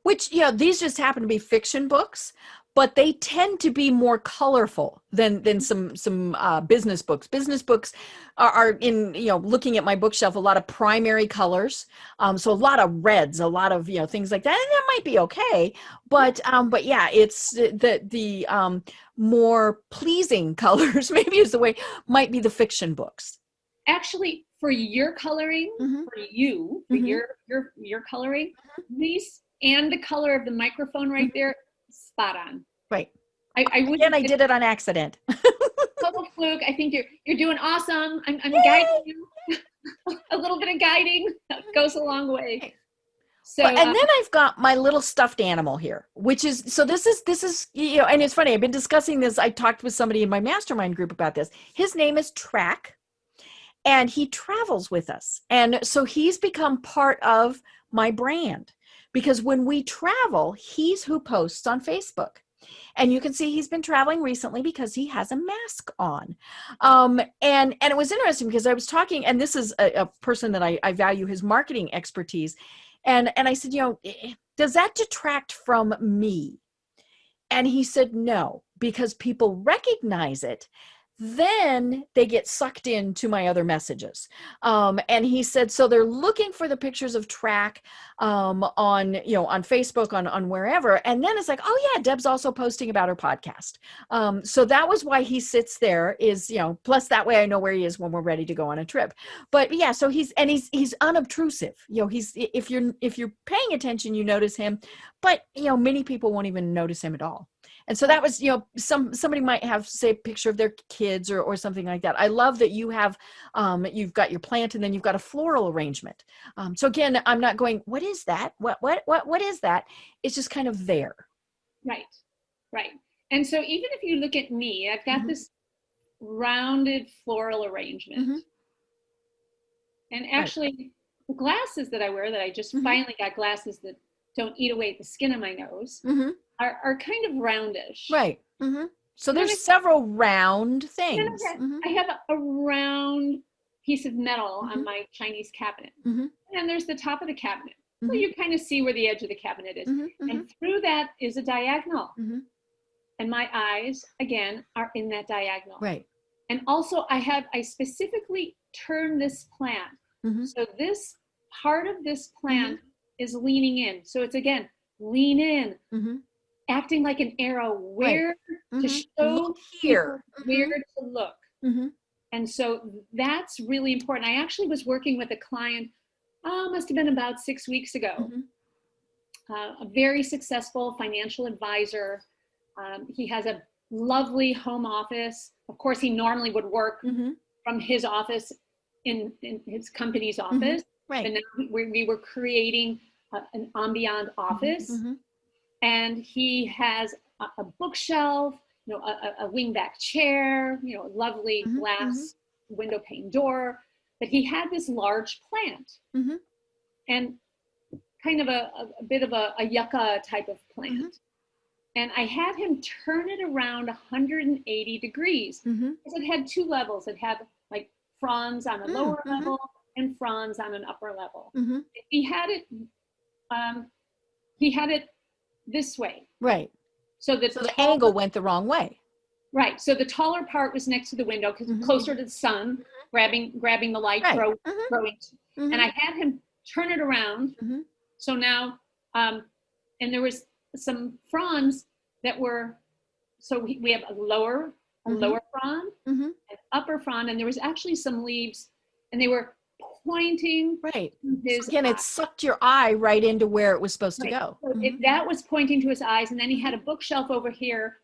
Which, these just happen to be fiction books, but they tend to be more colorful than some business books. Business books are in, looking at my bookshelf, a lot of primary colors. So a lot of reds, a lot of, things like that. And that might be okay. But yeah, it's the more pleasing colors, maybe is the way, might be the fiction books. Actually, for your coloring, for your coloring, these and the color of the microphone right there, spot on. Right. I did it on accident. Total fluke. I think you're doing awesome. I'm guiding you. A little bit of guiding goes a long way. So and then I've got my little stuffed animal here, which is, so this is, and it's funny. I've been discussing this. I talked with somebody in my mastermind group about this. His name is Track, and he travels with us. And so he's become part of my brand, because when we travel, he's who posts on Facebook. And you can see he's been traveling recently because he has a mask on. And it was interesting because I was talking, and this is a person that I value his marketing expertise. And I said, does that detract from me? And he said, no, because people recognize it. Then they get sucked into my other messages. And he said, so they're looking for the pictures of Track on Facebook, on wherever. And then it's like, oh yeah, Deb's also posting about her podcast. So that was why he sits there, is, plus that way I know where he is when we're ready to go on a trip. But yeah, so he's unobtrusive. If you're paying attention, you notice him, but many people won't even notice him at all. And so that was, somebody might have, say, a picture of their kids or something like that. I love that you have, you've got your plant and then you've got a floral arrangement. So again, I'm not going, what is that? What is that? It's just kind of there. Right. And so even if you look at me, I've got this rounded floral arrangement. And actually the glasses that I wear, that I just finally got glasses that don't eat away at the skin of my nose, are kind of roundish. Right. So there's several round things. I have a round piece of metal on my Chinese cabinet. And then there's the top of the cabinet. So you kind of see where the edge of the cabinet is. And through that is a diagonal. And my eyes, again, are in that diagonal. Right. And also I specifically turn this plant. So this part of this plant is leaning in. So it's, again, lean in, acting like an arrow, where to show look here, where to look. And so that's really important. I actually was working with a client, must have been about 6 weeks ago, a very successful financial advisor. He has a lovely home office. Of course, he normally would work from his office in his company's office. Right. And now we were creating an ambient office. And he has a bookshelf, you know, a wingback chair, you know, a lovely glass window pane door. But he had this large plant and kind of a bit of a yucca type of plant. And I had him turn it around 180 degrees. Because it had two levels. It had like fronds on a lower level and fronds on an upper level. He had it this way. Right. So the angle went the wrong way. Right. So the taller part was next to the window because closer to the sun, grabbing the light, throwing. And I had him turn it around. So now, and there was some fronds that were, so we have a lower frond, an upper frond, and there was actually some leaves, and they were pointing. Right. So again, it sucked your eye right into where it was supposed to go. So that was pointing to his eyes, and then he had a bookshelf over here,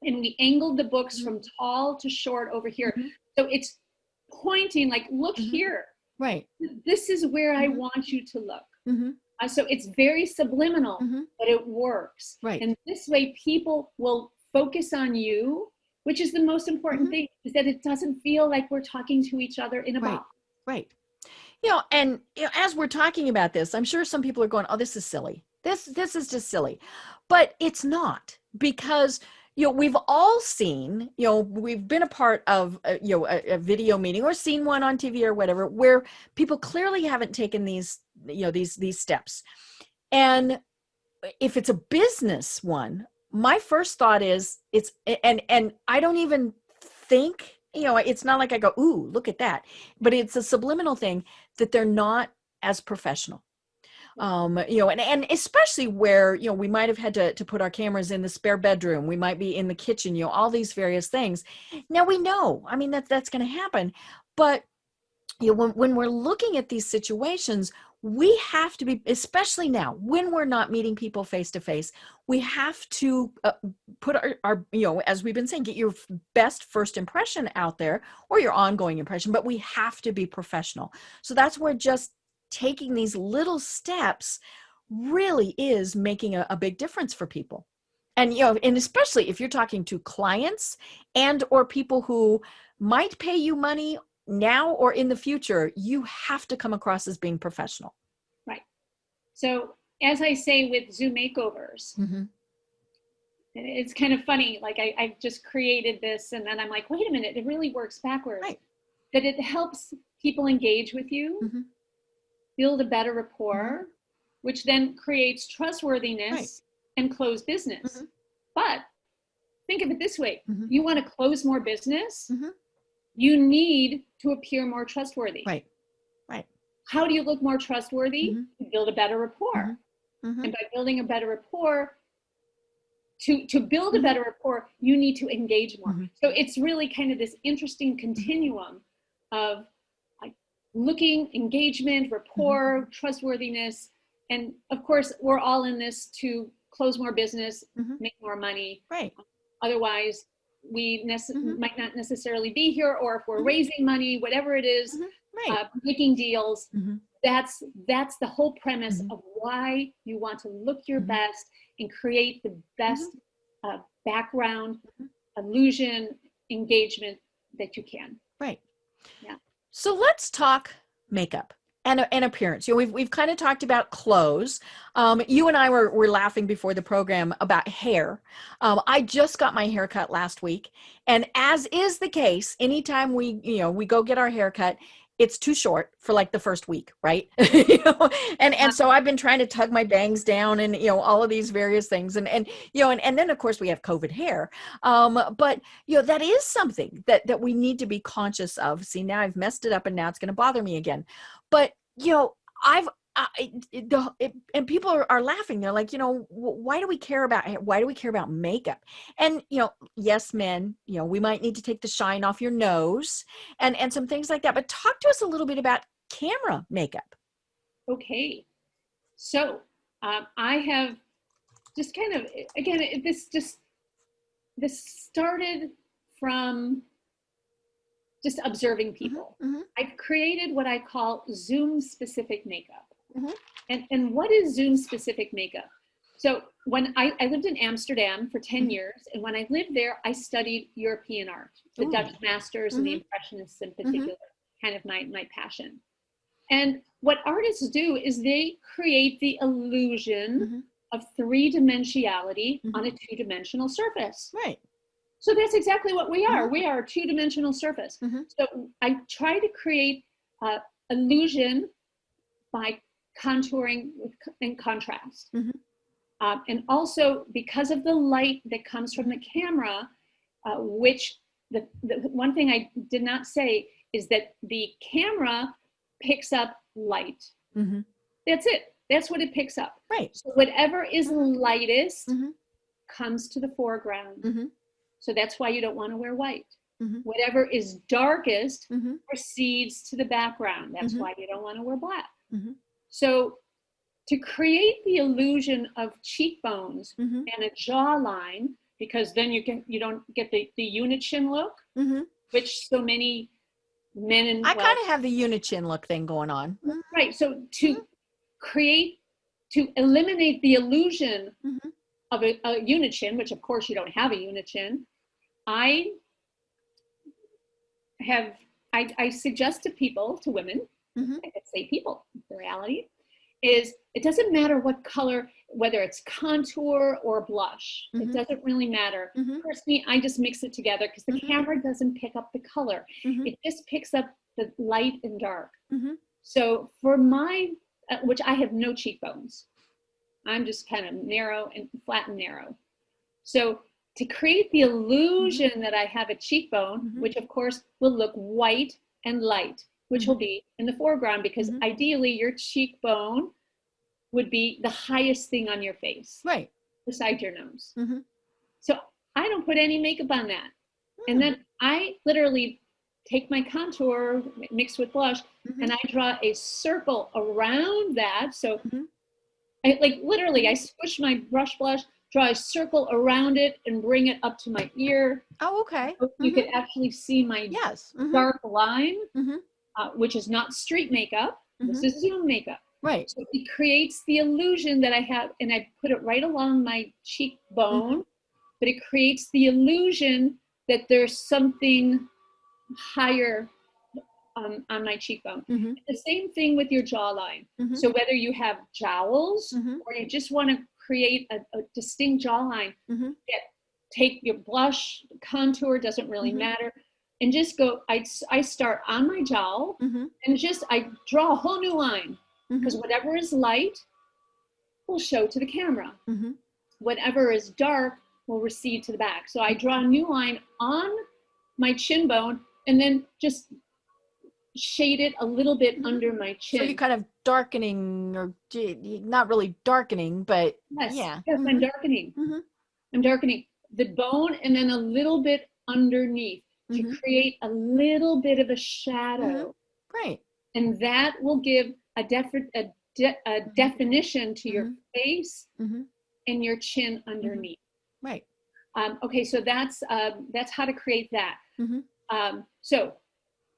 and we angled the books from tall to short over here. So it's pointing like, look here. Right. This is where I want you to look. So it's very subliminal, but it works. Right. And this way people will focus on you, which is the most important thing, is that it doesn't feel like we're talking to each other in a box. Right. You know, and you know, as we're talking about this, I'm sure some people are going, "Oh, this is silly. This is just silly," but it's not, because you know, we've all seen, you know, we've been a part of you know, a video meeting or seen one on TV or whatever, where people clearly haven't taken these, you know, these steps. And if it's a business one, my first thought is and I don't even think, you know, it's not like I go, "Ooh, look at that," but it's a subliminal thing that they're not as professional. You know, and especially where, you know, we might have had to put our cameras in the spare bedroom. We might be in the kitchen, you know, all these various things. Now we know, I mean, that's going to happen. But, you know, when we're looking at these situations, we have to be, especially now when we're not meeting people face to face, we have to put our, you know, as we've been saying, get your best first impression out there, or your ongoing impression, but we have to be professional. So that's where just taking these little steps really is making a big difference for people. And, you know, and especially if you're talking to clients and or people who might pay you money now or in the future, you have to come across as being professional. Right. So as I say with Zoom makeovers, it's kind of funny. Like I've just created this, and then I'm like, wait a minute, it really works backwards. Right. That it helps people engage with you, build a better rapport, which then creates trustworthiness and close business. But think of it this way. You want to close more business, you need to appear more trustworthy. Right. How do you look more trustworthy? You build a better rapport. And by building a better rapport, to build a better rapport, you need to engage more. So it's really kind of this interesting continuum of like looking, engagement, rapport, trustworthiness. And of course, we're all in this to close more business, make more money. Right. Otherwise, we might not necessarily be here, or if we're raising money, whatever it is, making deals, that's the whole premise of why you want to look your best and create the best background, illusion, engagement that you can. Right. Yeah. So let's talk makeup and appearance. You know, we've kind of talked about clothes. You and I were laughing before the program about hair. I just got my hair cut last week, and as is the case, anytime we go get our hair cut, it's too short for like the first week, right? You know? And so I've been trying to tug my bangs down, and you know, all of these various things, and you know, and then of course we have COVID hair. But you know, that is something that we need to be conscious of. See, now I've messed it up, and now it's going to bother me again. But you know, and people are laughing. They're like, you know, why do we care about makeup? And, you know, yes, men, you know, we might need to take the shine off your nose and some things like that. But talk to us a little bit about camera makeup. Okay. So I have just kind of, again, this started from just observing people. I've created what I call Zoom specific makeup. And what is Zoom specific makeup? So when I lived in Amsterdam for 10 years, and when I lived there, I studied European art, the Dutch masters and the Impressionists in particular, kind of my passion. And what artists do is they create the illusion of three-dimensionality on a two-dimensional surface. Right. So that's exactly what we are. We are a two-dimensional surface. So I try to create illusion by contouring and contrast. And also because of the light that comes from the camera, which the one thing I did not say is that the camera picks up light. That's it. That's what it picks up. Right. So whatever is lightest comes to the foreground. So that's why you don't want to wear white. Whatever is darkest proceeds to the background. That's why you don't want to wear black. So to create the illusion of cheekbones and a jawline, because then you don't get the unit-chin look, which so many men and I kind of have the unit-chin look thing going on. right. So to eliminate the illusion of a unit-chin, which of course you don't have a unit-chin, I suggest to people, to women, I could say people, the reality is it doesn't matter what color, whether it's contour or blush, it doesn't really matter. Personally, I just mix it together because the camera doesn't pick up the color. It just picks up the light and dark. So for my, which I have no cheekbones, I'm just kind of narrow and flat and narrow. So to create the illusion that I have a cheekbone, which of course will look white and light, which will be in the foreground, because ideally your cheekbone would be the highest thing on your face, right, beside your nose. So I don't put any makeup on that. And then I literally take my contour mixed with blush and I draw a circle around that. So I literally squish my brush blush, draw a circle around it and bring it up to my ear. Oh, okay. So you could actually see my dark line, which is not street makeup. This is Zoom makeup. Right. So it creates the illusion that I have, and I put it right along my cheekbone, but it creates the illusion that there's something higher on my cheekbone. The same thing with your jawline. So whether you have jowls or you just want to create a distinct jawline, take your blush, contour, doesn't really matter, and just go, I start on my jowl and just, I draw a whole new line, because whatever is light will show to the camera. Whatever is dark will recede to the back. So I draw a new line on my chin bone and then just shade it a little bit under my chin. So you're kind of darkening, or not really darkening, but yes, I'm darkening. I'm darkening the bone and then a little bit underneath to create a little bit of a shadow. Right. And that will give a definition to your face and your chin underneath. Right. Okay, so that's how to create that. So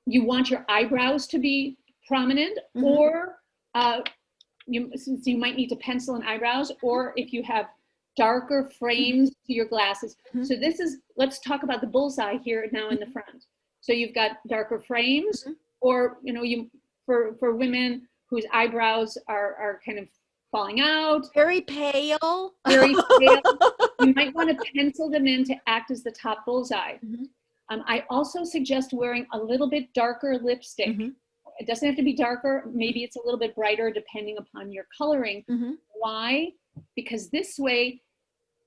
you want your eyebrows to be prominent, or you might need to pencil in eyebrows, or if you have darker frames to your glasses. So let's talk about the bullseye here now in the front. So you've got darker frames, or for women whose eyebrows are kind of falling out, very pale, you might want to pencil them in to act as the top bullseye. I also suggest wearing a little bit darker lipstick. It doesn't have to be darker. Maybe it's a little bit brighter depending upon your coloring. Why? Because this way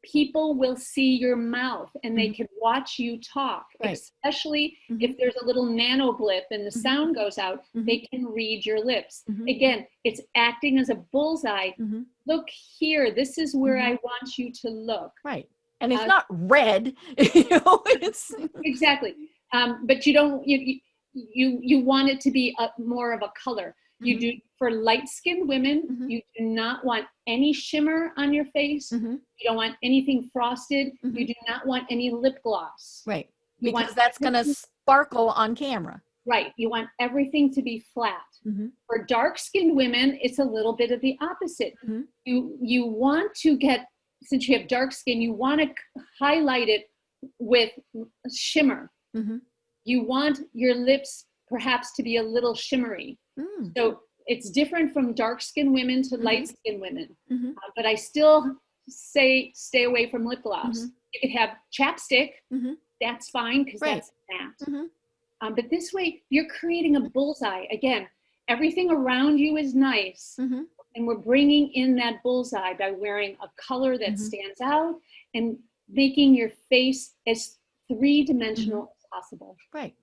people will see your mouth and they can watch you talk, especially if there's a little nano blip and the sound goes out, they can read your lips. Again, it's acting as a bullseye. Look here, this is where I want you to look. Right. And it's not red, it's exactly. But you don't, you want it to be more of a color. You do, for light-skinned women, you do not want any shimmer on your face. You don't want anything frosted. You do not want any lip gloss. Right. Because that's going to sparkle on camera. Right. You want everything to be flat. For dark-skinned women, it's a little bit of the opposite. You want to get, since you have dark skin, you want to highlight it with shimmer. You want your lips perhaps to be a little shimmery. So it's different from dark-skinned women to light-skinned women. But I still say stay away from lip gloss. You could have chapstick. That's fine, because that's matte. But this way, you're creating a bullseye. Again, everything around you is nice. And we're bringing in that bullseye by wearing a color that stands out and making your face as three-dimensional as possible. Right.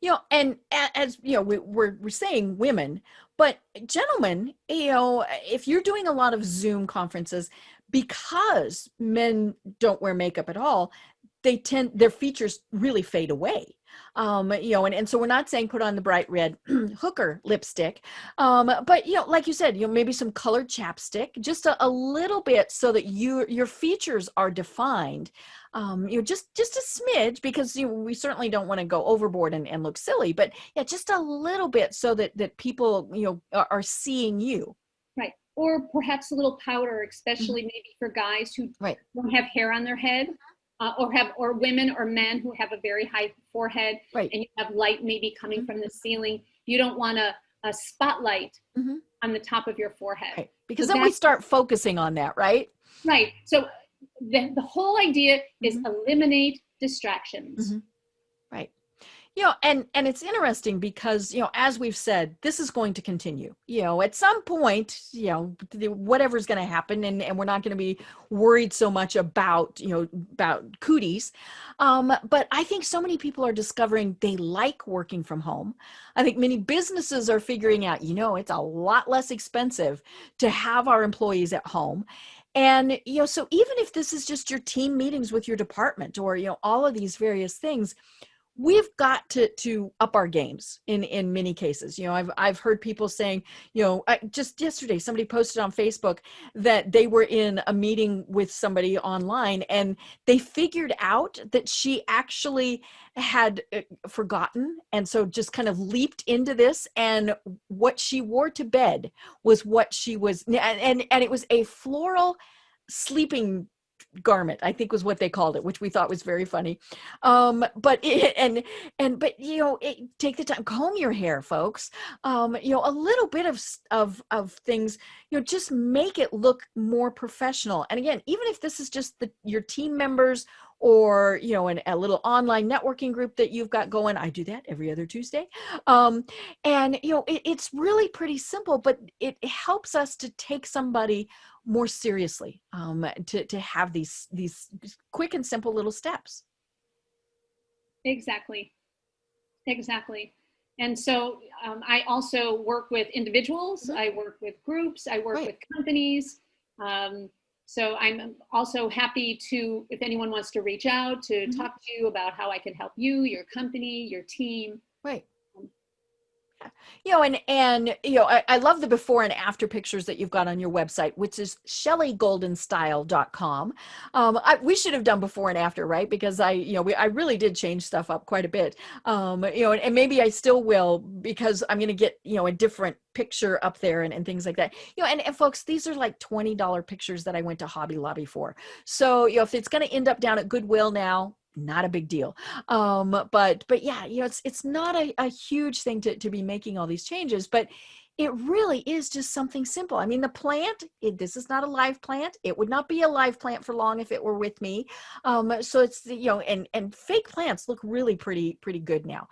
You know, and as you know, we're saying women, but gentlemen, you know, if you're doing a lot of Zoom conferences, because men don't wear makeup at all, their features really fade away. You know, and so we're not saying put on the bright red hooker lipstick, but, you know, like you said, you know, maybe some colored chapstick, just a little bit, so that your features are defined. You know, just a smidge, because, you know, we certainly don't want to go overboard and look silly, but yeah, just a little bit, so that people, you know, are seeing you. Right. Or perhaps a little powder, especially maybe for guys who don't have hair on their head. Or women or men who have a very high forehead, and you have light maybe coming from the ceiling. You don't want a spotlight on the top of your forehead, because then we start focusing on that, right? Right. So the whole idea is eliminate distractions. Right. You know, and it's interesting because, you know, as we've said, this is going to continue. You know, at some point, you know, whatever's going to happen, and we're not going to be worried so much about, you know, about cooties. But I think so many people are discovering they like working from home. I think many businesses are figuring out, you know, it's a lot less expensive to have our employees at home. And, you know, so even if this is just your team meetings with your department, or, you know, all of these various things, we've got to up our games in many cases. You know, I've heard people saying, you know, just yesterday, somebody posted on Facebook that they were in a meeting with somebody online, and they figured out that she actually had forgotten. And so just kind of leaped into this, and what she wore to bed was what she was, and it was a floral sleeping garment, I think was what they called it, which we thought was very funny. But you know, take the time, comb your hair, folks. You know, a little bit of things, you know, just make it look more professional. And again, even if this is just your team members, or, you know, a little online networking group that you've got going. I do that every other Tuesday. And, you know, it's really pretty simple, but it helps us to take somebody more seriously, to have these quick and simple little steps. Exactly. And so I also work with individuals. I work with groups. I work with companies. So I'm also happy to, if anyone wants to reach out to talk to you about how I can help you, your company, your team. Right. You know, and you know, I love the before and after pictures that you've got on your website, which is shelleygoldenstyle.com. We should have done before and after, right? Because I really did change stuff up quite a bit. You know, and maybe I still will, because I'm going to get, you know, a different picture up there and things like that. You know, and folks, these are like $20 pictures that I went to Hobby Lobby for. So, you know, if it's going to end up down at Goodwill now, not a big deal. But yeah, you know, it's not a huge thing to be making all these changes, but it really is just something simple. I mean, the plant, this is not a live plant. It would not be a live plant for long if it were with me. So it's, you know, and fake plants look really pretty good now.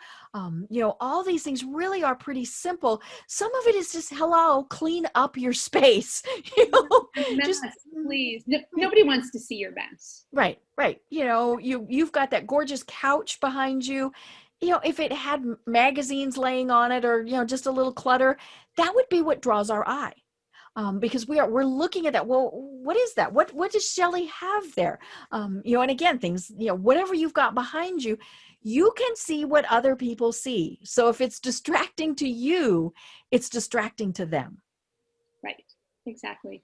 You know, all these things really are pretty simple. Some of it is just, hello, clean up your space. You know, just please. Nobody wants to see your mess. Right. You know, you've got that gorgeous couch behind you. You know, if it had magazines laying on it, or, you know, just a little clutter, that would be what draws our eye. Because we're looking at that. Well, what is that? What does Shelley have there? You know, and again, things, you know, whatever you've got behind you, you can see what other people see. So if it's distracting to you, it's distracting to them. Right. Exactly.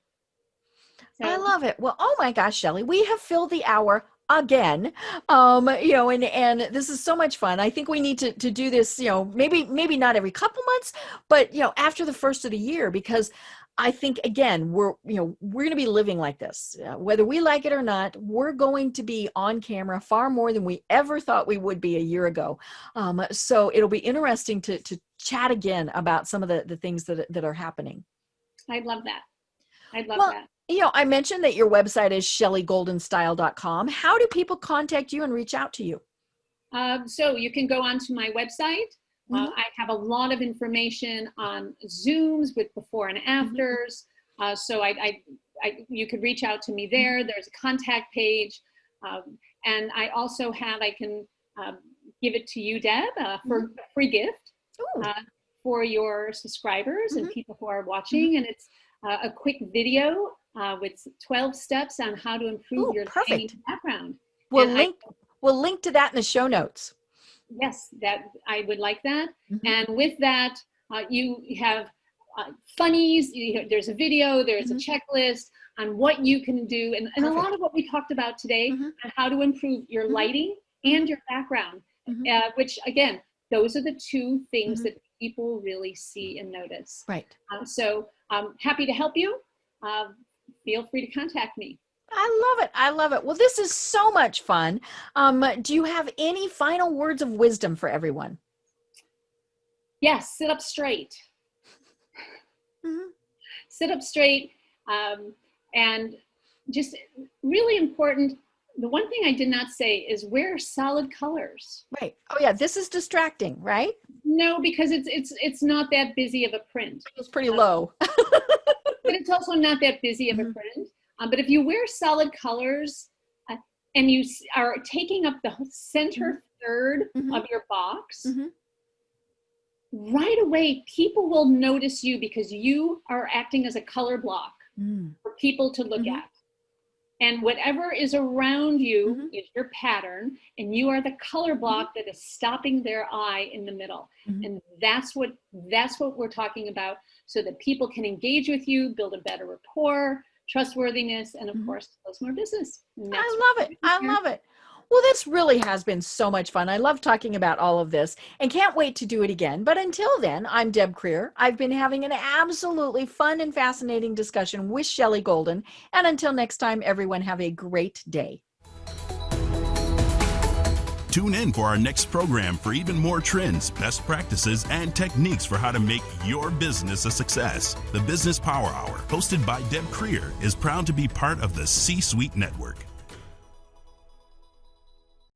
So, I love it. Well, oh my gosh, Shelley, we have filled the hour. again. And this is so much fun. I think we need to do this, maybe not every couple months, but after the first of the year, because I think, again, we're going to be living like this, whether we like it or not. We're going to be on camera far more than we ever thought we would be a year ago. So it'll be interesting to chat again about some of the things that are happening. I'd love that. That. I mentioned that your website is shelleygoldenstyle.com. How do people contact you and reach out to you? So you can go onto my website. I have a lot of information on Zooms with before and afters. So you could reach out to me there. There's a contact page. And I also I can give it to you, Deb, for a free gift for your subscribers and people who are watching. And it's a quick video with 12 steps on how to improve your lighting background. We'll link to that in the show notes. Yes, that I would like that. And with that, you have funnies. There's a video. There's a checklist on what you can do, and a lot of what we talked about today on how to improve your lighting and your background. Which again, those are the two things that people really see and notice. Right. So I'm happy to help you. Feel free to contact me. I love it. Well, this is so much fun. Do you have any final words of wisdom for everyone? Yes, sit up straight. Sit up straight. And just really important, the one thing I did not say is wear solid colors. Right. Oh yeah, this is distracting, right? No, because it's not that busy of a print. It's pretty low. But it's also not that busy of a print. But if you wear solid colors and you are taking up the center third of your box, right away, people will notice you because you are acting as a color block for people to look at. And whatever is around you is your pattern, and you are the color block that is stopping their eye in the middle. And that's what we're talking about, so that people can engage with you, build a better rapport, trustworthiness, and of course, close more business. I love it. Well, this really has been so much fun. I love talking about all of this and can't wait to do it again. But until then, I'm Deb Creer. I've been having an absolutely fun and fascinating discussion with Shelley Golden. And until next time, everyone have a great day. Tune in for our next program for even more trends, best practices, and techniques for how to make your business a success. The Business Power Hour, hosted by Deb Creer, is proud to be part of the C-Suite Network.